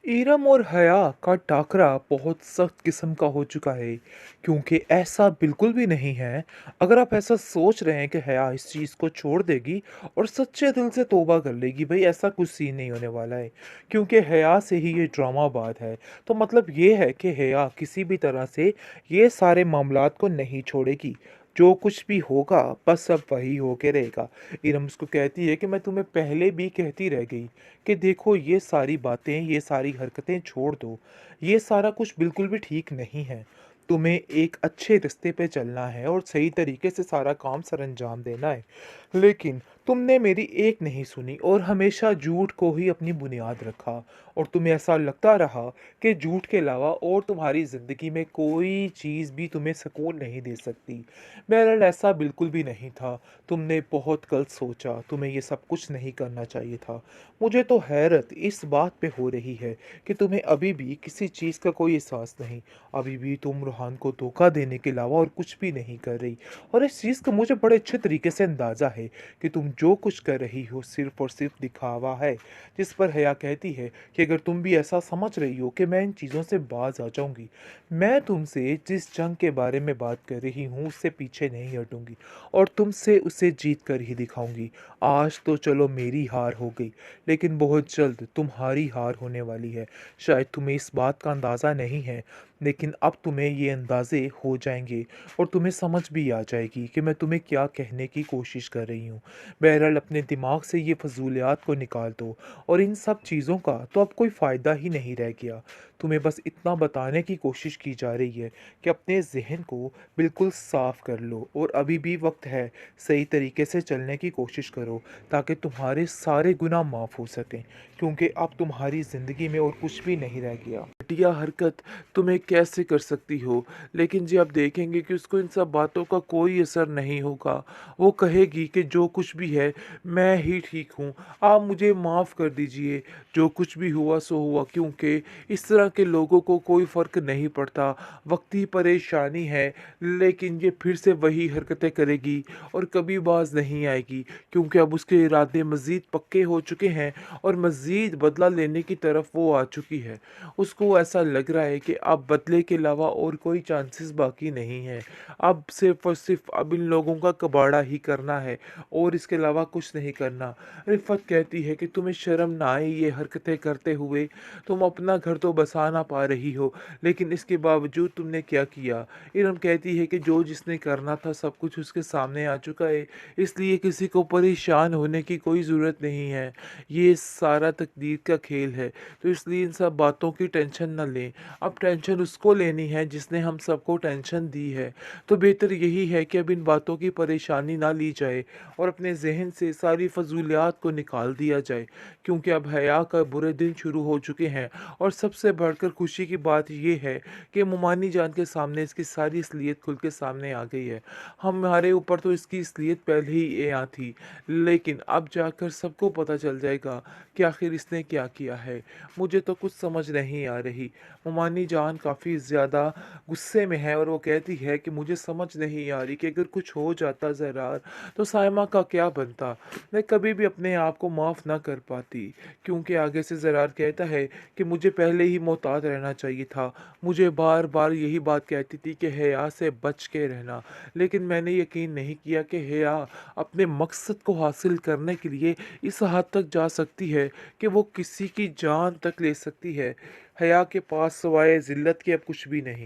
इरम और हया का टाकरा बहुत सख्त किस्म का हो चुका है, क्योंकि ऐसा बिल्कुल भी नहीं है। अगर आप ऐसा सोच रहे हैं कि हया इस चीज़ को छोड़ देगी और सच्चे दिल से तौबा कर लेगी, भाई ऐसा कुछ सीन नहीं होने वाला है। क्योंकि हया से ही ये ड्रामा बात है। तो मतलब ये है कि हया किसी भी तरह से ये सारे मामलात को नहीं छोड़ेगी। जो कुछ भी होगा बस अब वही होके रहेगा। इरम उसको कहती है कि मैं तुम्हें पहले भी कहती रह गई कि देखो ये सारी बातें, ये सारी हरकतें छोड़ दो। ये सारा कुछ बिल्कुल भी ठीक नहीं है। तुम्हें एक अच्छे रास्ते पे चलना है और सही तरीके से सारा काम सरअंजाम देना है। लेकिन तुमने मेरी एक नहीं सुनी और हमेशा झूठ को ही अपनी बुनियाद रखा। और तुम्हें ऐसा लगता रहा कि झूठ के अलावा और तुम्हारी ज़िंदगी में कोई चीज़ भी तुम्हें सुकून नहीं दे सकती। बहरहाल ऐसा बिल्कुल भी नहीं था। तुमने बहुत गलत सोचा, तुम्हें ये सब कुछ नहीं करना चाहिए था। मुझे तो हैरत इस बात पे हो रही है कि तुम्हें अभी भी किसी चीज़ का कोई एहसास नहीं। अभी भी तुम रूहान को धोखा देने के अलावा और कुछ भी नहीं कर रही। और इस चीज़ का मुझे बड़े अच्छे तरीके से अंदाज़ा है कि तुम जो कुछ कर रही हो सिर्फ और सिर्फ दिखावा है। जिस पर हया कहती है कि अगर तुम भी ऐसा समझ रही हो कि मैं इन चीज़ों से बाज आ जाऊंगी, मैं तुमसे जिस जंग के बारे में बात कर रही हूँ उससे पीछे नहीं हटूंगी और तुमसे उसे जीत कर ही दिखाऊंगी। आज तो चलो मेरी हार हो गई, लेकिन बहुत जल्द तुम्हारी हार होने वाली है। शायद तुम्हें इस बात का अंदाज़ा नहीं है, लेकिन अब तुम्हें ये अंदाज़े हो जाएंगे और तुम्हें समझ भी आ जाएगी कि मैं तुम्हें क्या कहने की कोशिश कर रही हूँ। बहरहाल अपने दिमाग से ये फजूलियात को निकाल दो और इन सब चीज़ों का तो अब कोई फ़ायदा ही नहीं रह गया। तुम्हें बस इतना बताने की कोशिश की जा रही है कि अपने जहन को बिल्कुल साफ कर लो और अभी भी वक्त है। सही तरीके से चलने की कोशिश करो ताकि तुम्हारे सारे गुनाह माफ़ हो सकें, क्योंकि अब तुम्हारी ज़िंदगी में और कुछ भी नहीं रह गया। घटिया हरकत तुम्हें कैसे कर सकती हो, लेकिन जी आप देखेंगे कि उसको इन सब बातों का कोई असर नहीं होगा। वो कहेगी कि जो कुछ भी है मैं ही ठीक हूँ, आप मुझे माफ़ कर दीजिए। जो कुछ भी हुआ सो हुआ, क्योंकि इस तरह के लोगों को कोई फ़र्क नहीं पड़ता। वक्ती परेशानी है, लेकिन ये फिर से वही हरकतें करेगी और कभी बाज नहीं आएगी, क्योंकि अब उसके इरादे मज़ीद पक्के हो चुके हैं और मज़ीद बदला लेने की तरफ वो आ चुकी है। उसको ऐसा लग रहा है कि अब बदले के अलावा और कोई चांसेस बाकी नहीं है। अब सिर्फ़ और सिर्फ़ अब इन लोगों का कबाड़ा ही करना है और इसके अलावा कुछ नहीं करना। रिफ़त कहती है कि तुम्हें शर्म ना आए ये हरकतें करते हुए? तुम अपना घर तो बसा ना पा रही हो, लेकिन इसके बावजूद तुमने क्या किया? इरम कहती है कि जो जिसने करना था सब कुछ उसके सामने आ चुका है, इसलिए किसी को परेशान होने की कोई ज़रूरत नहीं है। ये सारा तकदीर का खेल है, तो इसलिए इन सब बातों की टेंशन ना लें। अब टेंशन उसको लेनी है जिसने हम सबको टेंशन दी है। तो बेहतर यही है कि अब इन बातों की परेशानी ना ली जाए और अपने ज़हन से सारी फजूलियात को निकाल दिया जाए, क्योंकि अब हया का बुरे दिन शुरू हो चुके हैं। और सबसे बढ़कर खुशी की बात यह है कि मुमानी जान के सामने इसकी सारी असलियत खुल के सामने आ गई है। हमारे ऊपर तो इसकी असलियत पहले ही यहाँ थी, लेकिन अब जाकर सबको पता चल जाएगा कि आखिर इसने क्या किया है। मुझे तो कुछ समझ नहीं आ रही। मुमानी जान काफ़ी ज़्यादा गुस्से में है और वो कहती है कि मुझे समझ नहीं आ रही कि अगर कुछ हो जाता ज़रार तो साइमा का क्या बनता। मैं कभी भी अपने आप को माफ़ ना कर पाती, क्योंकि आगे से ज़रार कहता है कि मुझे पहले ही मोहतात रहना चाहिए था। मुझे बार बार यही बात कहती थी कि हया से बच के रहना, लेकिन मैंने यकीन नहीं किया कि हया अपने मकसद को हासिल करने के लिए इस हद तक जा सकती है कि वो किसी की जान तक ले सकती है। हया के पास सिवाय ज़िल्लत के अब कुछ भी नहीं।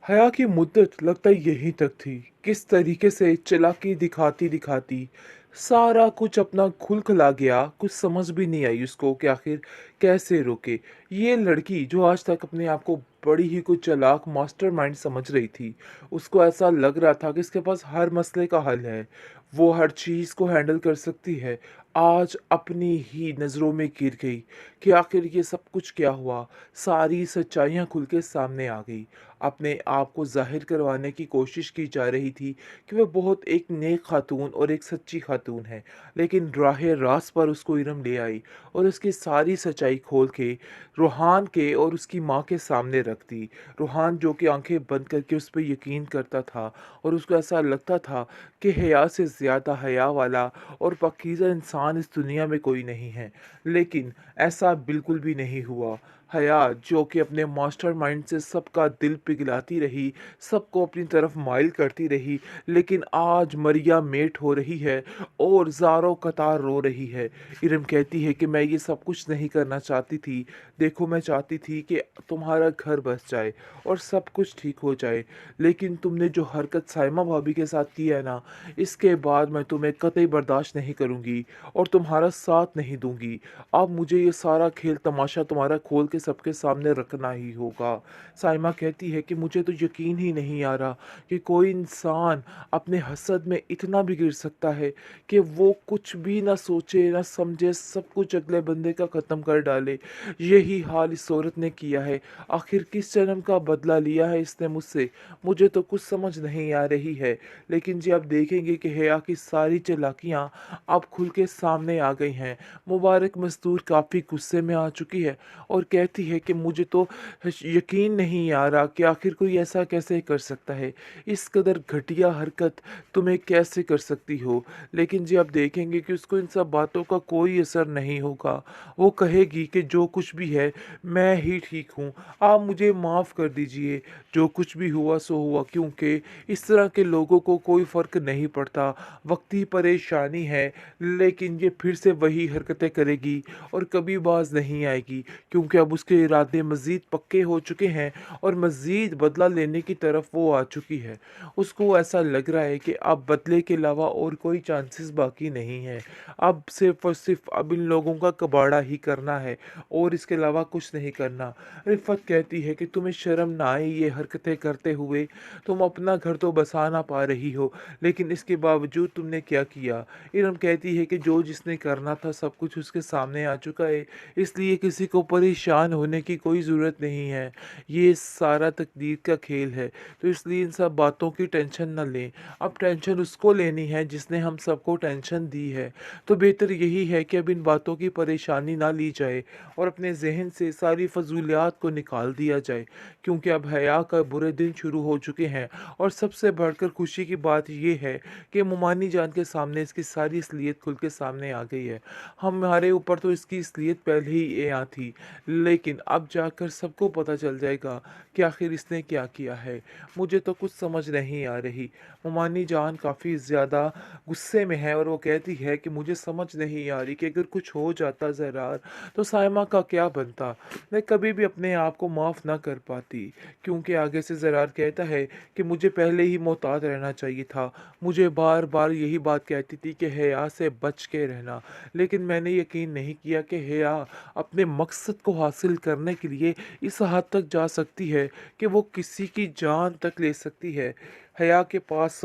हया की मुद्दत लगता है यहीं तक थी। किस तरीके से चालाकी दिखाती दिखाती सारा कुछ अपना खुलखुला गया। कुछ समझ भी नहीं आई उसको कि आखिर कैसे रोके। ये लड़की जो आज तक अपने आप को बड़ी ही कुछ चालाक मास्टरमाइंड समझ रही थी, उसको ऐसा लग रहा था कि इसके पास हर मसले का हल है, वो हर चीज़ को हैंडल कर सकती है। आज अपनी ही नज़रों में गिर गई कि आखिर ये सब कुछ क्या हुआ। सारी सच्चाइयाँ खुल के सामने आ गई। अपने आप को ज़ाहिर करवाने की कोशिश की जा रही थी कि वह बहुत एक नेक खातून और एक सच्ची खातून है। लेकिन राहे रास्त पर उसको इरम ले आई और उसकी सारी सच्चाई खोल के रूहान के और उसकी माँ के सामने रख दी। रूहान जो कि आंखें बंद करके उस पर यकीन करता था और उसको ऐसा लगता था कि हया से ज़्यादा हया वाला और पाकीज़ा इंसान इस दुनिया में कोई नहीं है। लेकिन ऐसा बिल्कुल भी नहीं हुआ। हया जो कि अपने मास्टरमाइंड से सबका दिल पिघलाती रही, सबको अपनी तरफ माइल करती रही, लेकिन आज मरिया मेट हो रही है और ज़ारों कतार रो रही है। इरम कहती है कि मैं ये सब कुछ नहीं करना चाहती थी। देखो, मैं चाहती थी कि तुम्हारा घर बस जाए और सब कुछ ठीक हो जाए। लेकिन तुमने जो हरकत साइमा भाभी के साथ की है ना, इसके बाद मैं तुम्हें कतई बर्दाश्त नहीं करूँगी और तुम्हारा साथ नहीं दूँगी। अब मुझे ये सारा खेल तमाशा तुम्हारा खोल के सबके सामने रखना ही होगा। साइमा कहती है कि मुझे तो यकीन ही नहीं आ रहा कि कोई इंसान अपने हसद में इतना भी गिर सकता है कि वो कुछ भी ना सोचे ना समझे, सब कुछ अगले बंदे का ख़त्म कर डाले। यही हाल इस औरत ने किया है। आखिर किस जन्म का बदला लिया है इसने मुझसे, मुझे तो कुछ समझ नहीं आ रही है। लेकिन जी, आप देखेंगे कि हया की सारी चालाकियाँ अब खुल के सामने आ गई हैं। मुबारक मजदूर काफ़ी गुस्से में आ चुकी है और कहती है कि मुझे तो यकीन नहीं आ रहा कि आखिर कोई ऐसा कैसे कर सकता है, इस कदर घटिया हरकत तुम्हें कैसे कर सकती हो। लेकिन जी, आप देखेंगे कि उसको इन सब बातों का कोई असर नहीं होगा। वो कहेगी कि जो कुछ भी है मैं ही ठीक हूँ, आप मुझे माफ़ कर दीजिए, जो कुछ भी हुआ सो हुआ, क्योंकि इस तरह के लोगों को कोई फ़र्क नहीं पड़ता, वक्ती परेशानी है, लेकिन ये फिर से वही हरकतें करेगी और कभी बाज नहीं आएगी, क्योंकि अब उसके इरादे मज़ीद पक्के हो चुके हैं और मज़ीद बदला लेने की तरफ वो आ चुकी है। उसको ऐसा लग रहा है कि अब बदले के अलावा और कोई चांसेस बाकी नहीं है। अब सिर्फ़ और सिर्फ़ अब इन लोगों का कबाड़ा ही करना है और इसके अलावा कुछ नहीं करना। रिफ़त कहती है कि तुम्हें शर्म ना आए ये हरकतें करते हुए? तुम अपना घर तो बसा ना पा रही हो, लेकिन इसके बावजूद तुमने क्या किया? इरम कहती है कि जो जिसने करना था सब कुछ उसके सामने आ चुका है, इसलिए किसी को परेशान होने की कोई ज़रूरत नहीं है। ये सारा तकदीर का खेल है, तो इसलिए इन सब बातों की टेंशन ना लें। अब टेंशन उसको लेनी है जिसने हम सबको टेंशन दी है। तो बेहतर यही है कि अब इन बातों की परेशानी ना ली जाए और अपने ज़हन से सारी फ़ज़ूलियात को निकाल दिया जाए, क्योंकि अब हया का बुरे दिन शुरू हो चुके हैं। और सबसे बढ़कर खुशी की बात ये है कि मुमानी जान के सामने इसकी सारी असलियत खुल के सामने आ गई है। हमारे ऊपर तो इसकी असलियत पहले ही यहाँ थी, लेकिन अब जाकर सबको पता चल जाएगा कि आखिर इसने क्या किया है। मुझे तो कुछ समझ नहीं आ रही। मुमानी जान काफ़ी ज़्यादा गुस्से में है और वो कहती है कि मुझे समझ नहीं आ रही कि अगर कुछ हो जाता ज़रार, तो साइमा का क्या बनता। मैं कभी भी अपने आप को माफ़ ना कर पाती, क्योंकि आगे से ज़रार कहता है कि मुझे पहले ही मोहतात रहना चाहिए था। मुझे बार बार यही बात कहती थी कि हया से बच के रहना, लेकिन मैंने यकीन नहीं किया कि हया अपने मकसद को हासिल करने के लिए इस हद तक जा सकती है कि वो किसी की जान तक ले सकती है। हया के पास